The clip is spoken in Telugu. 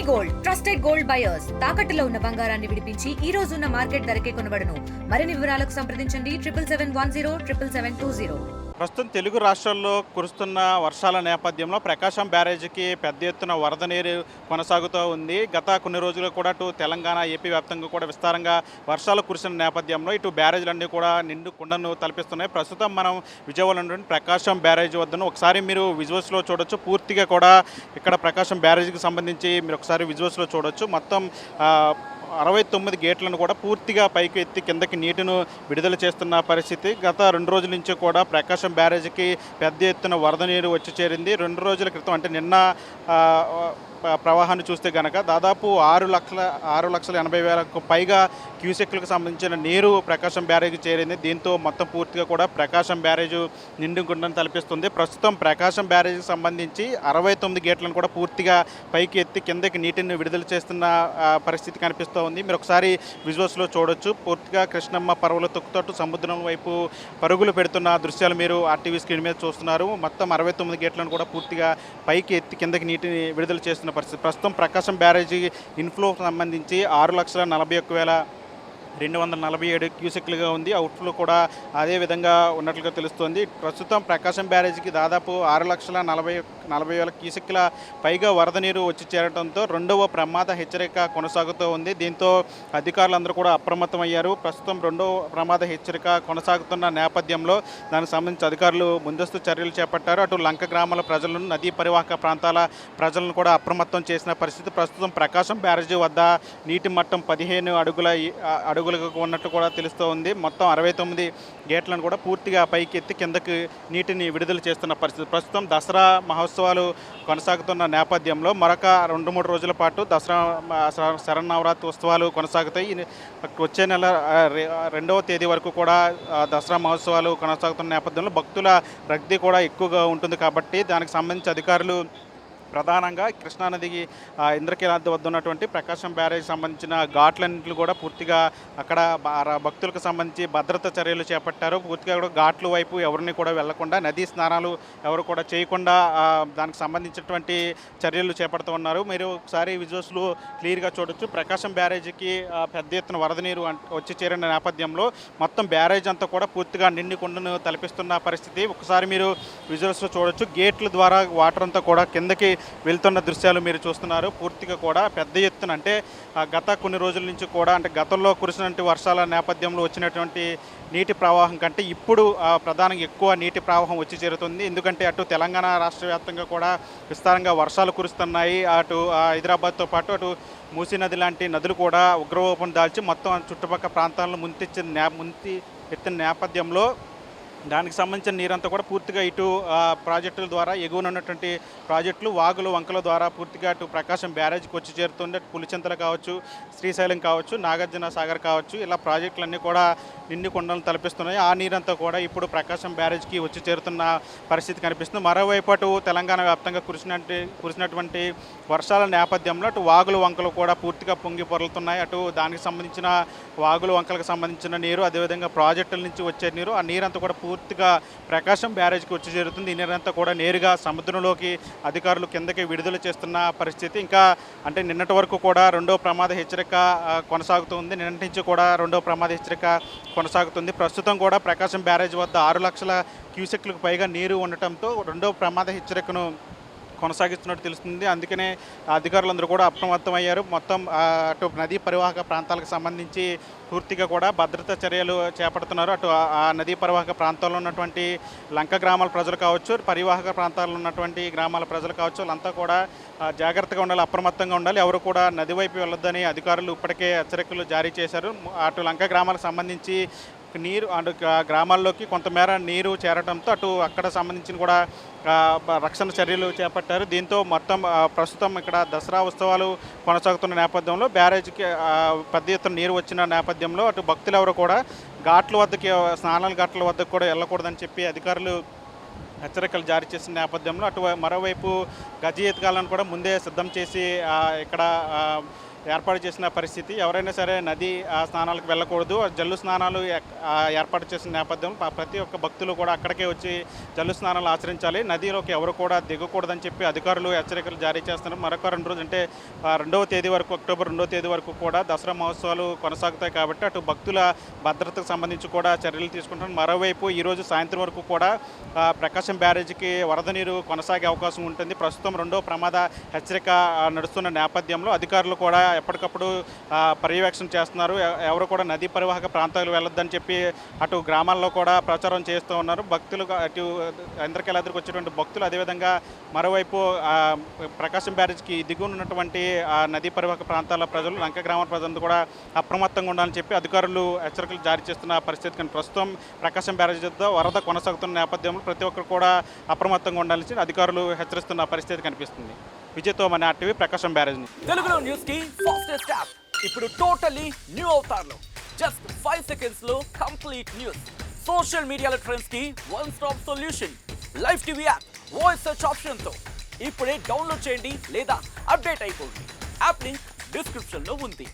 గోల్డ్ ట్రస్టెడ్ గోల్డ్ బయర్స్ తాకట్టులో ఉన్న బంగారాన్ని విడిపించి ఈ రోజు ఉన్న మార్కెట్ ధరకే కొనబడును. మరిన్ని వివరాలకు సంప్రదించండి 7771077720. ప్రస్తుతం తెలుగు రాష్ట్రాల్లో కురుస్తున్న వర్షాల నేపథ్యంలో ప్రకాశం బ్యారేజీకి పెద్ద ఎత్తున వరద నీరు కొనసాగుతూ ఉంది. గత కొన్ని రోజులు కూడా అటు తెలంగాణ, ఏపీ వ్యాప్తంగా కూడా విస్తారంగా వర్షాలు కురిసిన నేపథ్యంలో ఇటు బ్యారేజీలన్నీ కూడా నిండు కుండను తలపిస్తున్నాయి. ప్రస్తుతం మనం విజయవాడలో ఉన్నటువంటి ప్రకాశం బ్యారేజీ వద్దను ఒకసారి మీరు విజువల్స్లో చూడొచ్చు. పూర్తిగా కూడా ఇక్కడ ప్రకాశం బ్యారేజీకి సంబంధించి మీరు ఒకసారి విజువల్స్లో చూడొచ్చు. మొత్తం 69 గేట్లను కూడా పూర్తిగా పైకి ఎత్తి కిందకి నీటిని విడుదల చేస్తున్న పరిస్థితి. గత 2 రోజుల నుంచి కూడా ప్రకాశం బ్యారేజీకి పెద్ద ఎత్తున వరద నీరు వచ్చి చేరింది. 2 రోజుల క్రితం అంటే నిన్న ప్రవాహాన్ని చూస్తే కనుక దాదాపు 6,80,000కు పైగా క్యూసెక్లకు సంబంధించిన నీరు ప్రకాశం బ్యారేజీ చేరింది. దీంతో మొత్తం పూర్తిగా కూడా ప్రకాశం బ్యారేజీ నిండుకుండని తలపిస్తుంది. ప్రస్తుతం ప్రకాశం బ్యారేజీకి సంబంధించి 69 గేట్లను కూడా పూర్తిగా పైకి ఎత్తి కిందకి నీటిని విడుదల చేస్తున్న పరిస్థితి కనిపిస్తూ ఉంది. మీరు ఒకసారి విజువల్స్లో చూడొచ్చు. పూర్తిగా కృష్ణమ్మ పరువుల తొక్కుతోటి సముద్రం వైపు పరుగులు పెడుతున్న దృశ్యాలు మీరు ఆర్టీవీ స్క్రీన్ మీద చూస్తున్నారు. మొత్తం 69 గేట్లను కూడా పూర్తిగా పైకి ఎత్తి కిందకి నీటిని విడుదల చేస్తున్న పరిస్థితి. ప్రస్తుతం ప్రకాశం బ్యారేజీ ఇన్ఫ్లో సంబంధించి 6,41,247 క్యూసెక్లుగా ఉంది. అవుట్ఫ్లో కూడా అదే విధంగా ఉన్నట్లుగా తెలుస్తోంది. ప్రస్తుతం ప్రకాశం బ్యారేజీకి దాదాపు 6,40,000 క్యూసెక్ల పైగా వరద నీరు వచ్చి చేరడంతో రెండవ ప్రమాద హెచ్చరిక కొనసాగుతూ ఉంది. దీంతో అధికారులందరూ కూడా అప్రమత్తమయ్యారు. ప్రస్తుతం రెండవ ప్రమాద హెచ్చరిక కొనసాగుతున్న నేపథ్యంలో దానికి సంబంధించి అధికారులు ముందస్తు చర్యలు చేపట్టారు. అటు లంక గ్రామాల ప్రజలను, నదీ పరివాహక ప్రాంతాల ప్రజలను కూడా అప్రమత్తం చేసిన పరిస్థితి. ప్రస్తుతం ప్రకాశం బ్యారేజీ వద్ద నీటి మట్టం 15 అడుగులకు ఉన్నట్టు కూడా తెలుస్తూ ఉంది. మొత్తం 69 గేట్లను కూడా పూర్తిగా పైకి ఎత్తి కిందకి నీటిని విడుదల చేస్తున్న పరిస్థితి. ప్రస్తుతం దసరా మహోత్సవాలు కొనసాగుతున్న నేపథ్యంలో మరొక 2-3 రోజుల పాటు దసరా శరన్నవరాత్రి ఉత్సవాలు కొనసాగుతాయి. వచ్చే నెల 2వ తేదీ వరకు కూడా దసరా మహోత్సవాలు కొనసాగుతున్న నేపథ్యంలో భక్తుల రద్దీ కూడా ఎక్కువగా ఉంటుంది. కాబట్టి దానికి సంబంధించి అధికారులు ప్రధానంగా కృష్ణానదికి ఇంద్రకీలాద్రి వద్ద ఉన్నటువంటి ప్రకాశం బ్యారేజ్ సంబంధించిన ఘాట్లన్నింటిని కూడా పూర్తిగా అక్కడ భక్తులకు సంబంధించి భద్రతా చర్యలు చేపట్టారు. పూర్తిగా కూడా ఘాట్ల వైపు ఎవరిని కూడా వెళ్లకుండా, నదీ స్నానాలు ఎవరు కూడా చేయకుండా దానికి సంబంధించినటువంటి చర్యలు చేపడుతూ ఉన్నారు. మీరు ఒకసారి విజువల్స్లో క్లియర్గా చూడొచ్చు. ప్రకాశం బ్యారేజీకి పెద్ద ఎత్తున వరద నీరు వచ్చి చేరిన నేపథ్యంలో మొత్తం బ్యారేజ్ అంతా కూడా పూర్తిగా నిండి కుండను తలపిస్తున్న పరిస్థితి. ఒకసారి మీరు విజువల్స్లో చూడొచ్చు. గేట్ల ద్వారా వాటర్ అంతా కూడా కిందకి వెళ్తున్న దృశ్యాలు మీరు చూస్తున్నారు. పూర్తిగా కూడా పెద్ద ఎత్తున అంటే గత కొన్ని రోజుల నుంచి కూడా అంటే గతంలో కురిసినటువంటి వర్షాల నేపథ్యంలో వచ్చినటువంటి నీటి ప్రవాహం కంటే ఇప్పుడు ప్రధానంగా ఎక్కువ నీటి ప్రవాహం వచ్చి చేరుతుంది. ఎందుకంటే అటు తెలంగాణ రాష్ట్ర వ్యాప్తంగా కూడా విస్తారంగా వర్షాలు కురుస్తున్నాయి. అటు హైదరాబాద్తో పాటు అటు మూసీ నది లాంటి నదులు కూడా ఉగ్రరూపం దాల్చి మొత్తం చుట్టుపక్కల ప్రాంతాలను ముంతి ఎత్తిన నేపథ్యంలో దానికి సంబంధించిన నీరంతా కూడా పూర్తిగా ఇటు ప్రాజెక్టుల ద్వారా ఎగువన ఉన్నటువంటి ప్రాజెక్టులు, వాగులు, వంకల ద్వారా పూర్తిగా అటు ప్రకాశం బ్యారేజ్కి వచ్చి చేరుతుంది. అటు పులిచింతలు కావచ్చు, శ్రీశైలం కావచ్చు, నాగార్జున సాగర్ కావచ్చు, ఇలా ప్రాజెక్టులన్నీ కూడా నిండి కుండలను తలపిస్తున్నాయి. ఆ నీరంతా కూడా ఇప్పుడు ప్రకాశం బ్యారేజ్కి వచ్చి చేరుతున్న పరిస్థితి కనిపిస్తుంది. మరోవైపు అటు తెలంగాణ వ్యాప్తంగా కురిసినటువంటి వర్షాల నేపథ్యంలో అటు వాగులు, వంకలు కూడా పూర్తిగా పొంగి పొరలుతున్నాయి. అటు దానికి సంబంధించిన వాగులు, వంకలకు సంబంధించిన నీరు, అదేవిధంగా ప్రాజెక్టుల నుంచి వచ్చే నీరు, ఆ నీరంతా కూడా పూర్తిగా ప్రకాశం బ్యారేజ్కి వచ్చి చేరుతుంది. ఈ నీరంతా కూడా నేరుగా సముద్రంలోకి అధికారులు కిందకి విడుదల చేస్తున్న పరిస్థితి. ఇంకా అంటే నిన్నటి వరకు కూడా రెండో ప్రమాద హెచ్చరిక కొనసాగుతుంది. నిన్నటి నుంచి కూడా రెండో ప్రమాద హెచ్చరిక కొనసాగుతుంది. ప్రస్తుతం కూడా ప్రకాశం బ్యారేజ్ వద్ద 6 లక్షల క్యూసెక్లకు పైగా నీరు ఉండటంతో రెండో ప్రమాద హెచ్చరికను కొనసాగిస్తున్నట్టు తెలుస్తుంది. అందుకనే అధికారులందరూ కూడా అప్రమత్తమయ్యారు. మొత్తం అటు నదీ పరివాహక ప్రాంతాలకు సంబంధించి పూర్తిగా కూడా భద్రతా చర్యలు చేపడుతున్నారు. అటు ఆ నదీ పరివాహక ప్రాంతాల్లో ఉన్నటువంటి లంక గ్రామాల ప్రజలు కావచ్చు, పరివాహక ప్రాంతాల్లో ఉన్నటువంటి గ్రామాల ప్రజలు కావచ్చు, వాళ్ళంతా కూడా జాగ్రత్తగా ఉండాలి, అప్రమత్తంగా ఉండాలి. ఎవరు కూడా నది వైపు వెళ్ళొద్దని అధికారులు ఇప్పటికే హెచ్చరికలు జారీ చేశారు. అటు లంక గ్రామాలకు సంబంధించి నీరు అటు గ్రామాల్లోకి కొంతమేర నీరు చేరడంతో అటు అక్కడ సంబంధించిన కూడా రక్షణ చర్యలు చేపట్టారు. దీంతో మొత్తం ప్రస్తుతం ఇక్కడ దసరా ఉత్సవాలు కొనసాగుతున్న నేపథ్యంలో బ్యారేజ్కి పెద్ద ఎత్తున నీరు వచ్చిన నేపథ్యంలో అటు భక్తులు ఎవరు కూడా ఘాట్ల వద్దకి, స్నానాల ఘాట్ల వద్దకు కూడా వెళ్ళకూడదని చెప్పి అధికారులు హెచ్చరికలు జారీ చేసిన నేపథ్యంలో అటు మరోవైపు గజ ఈతగాలను కూడా ముందే సిద్ధం చేసి ఇక్కడ ఏర్పాటు చేసిన పరిస్థితి. ఎవరైనా సరే నది స్నానాలకు వెళ్ళకూడదు. జల్లు స్నానాలు ఏర్పాటు చేసిన నేపథ్యం ప్రతి ఒక్క భక్తులు కూడా అక్కడికే వచ్చి జల్లు స్నానాలు ఆచరించాలి. నదిలోకి ఎవరు కూడా దిగకూడదని చెప్పి అధికారులు హెచ్చరికలు జారీ చేస్తున్నారు. మరొక 2 రోజులు అంటే 2వ తేదీ వరకు, అక్టోబర్ 2వ తేదీ వరకు కూడా దసరా మహోత్సవాలు కొనసాగుతాయి కాబట్టి అటు భక్తుల భద్రతకు సంబంధించి కూడా చర్యలు తీసుకుంటున్నారు. మరోవైపు ఈరోజు సాయంత్రం వరకు కూడా ప్రకాశం బ్యారేజీకి వరద నీరు కొనసాగే అవకాశం ఉంటుంది. ప్రస్తుతం 2వ ప్రమాద హెచ్చరిక నడుస్తున్న నేపథ్యంలో అధికారులు కూడా ఎప్పటికప్పుడు పర్యవేక్షణ చేస్తున్నారు. ఎవరు కూడా నదీ పరివాహక ప్రాంతాలకు వెళ్ళొద్దని చెప్పి అటు గ్రామాల్లో కూడా ప్రచారం చేస్తూ ఉన్నారు. భక్తులు అటు ఇంద్రకీలాద్రికి వచ్చేటువంటి భక్తులు, అదేవిధంగా మరోవైపు ప్రకాశం బ్యారేజ్కి దిగువన ఉన్నటువంటి నదీ పరివాహక ప్రాంతాల ప్రజలు, లంక గ్రామ ప్రజలు కూడా అప్రమత్తంగా ఉండాలని చెప్పి అధికారులు హెచ్చరికలు జారీ చేస్తున్న పరిస్థితి. కానీ ప్రస్తుతం ప్రకాశం బ్యారేజ్ వద్ద వరద కొనసాగుతున్న నేపథ్యంలో ప్రతి ఒక్కరు కూడా అప్రమత్తంగా ఉండాలని అధికారులు హెచ్చరిస్తున్న పరిస్థితి కనిపిస్తుంది. విజయ్తో మన ఆర్టీవీ ప్రకాశం బ్యారేజ్. తెలుగులో న్యూస్ కి ఫాస్టెస్ట్ యాప్ ఇప్పుడు టోటలీ న్యూ అవతార్లో జస్ట్ 5 సెకండ్స్ లో కంప్లీట్ న్యూస్. సోషల్ మీడియాలో ట్రెండ్స్ కి one stop solution. Live TV app voice search option తో ఇప్పుడే డౌన్లోడ్ చేయండి లేదా అప్డేట్ అయిపోండి. యాప్ లింక్ డిస్క్రిప్షన్ లో ఉంది.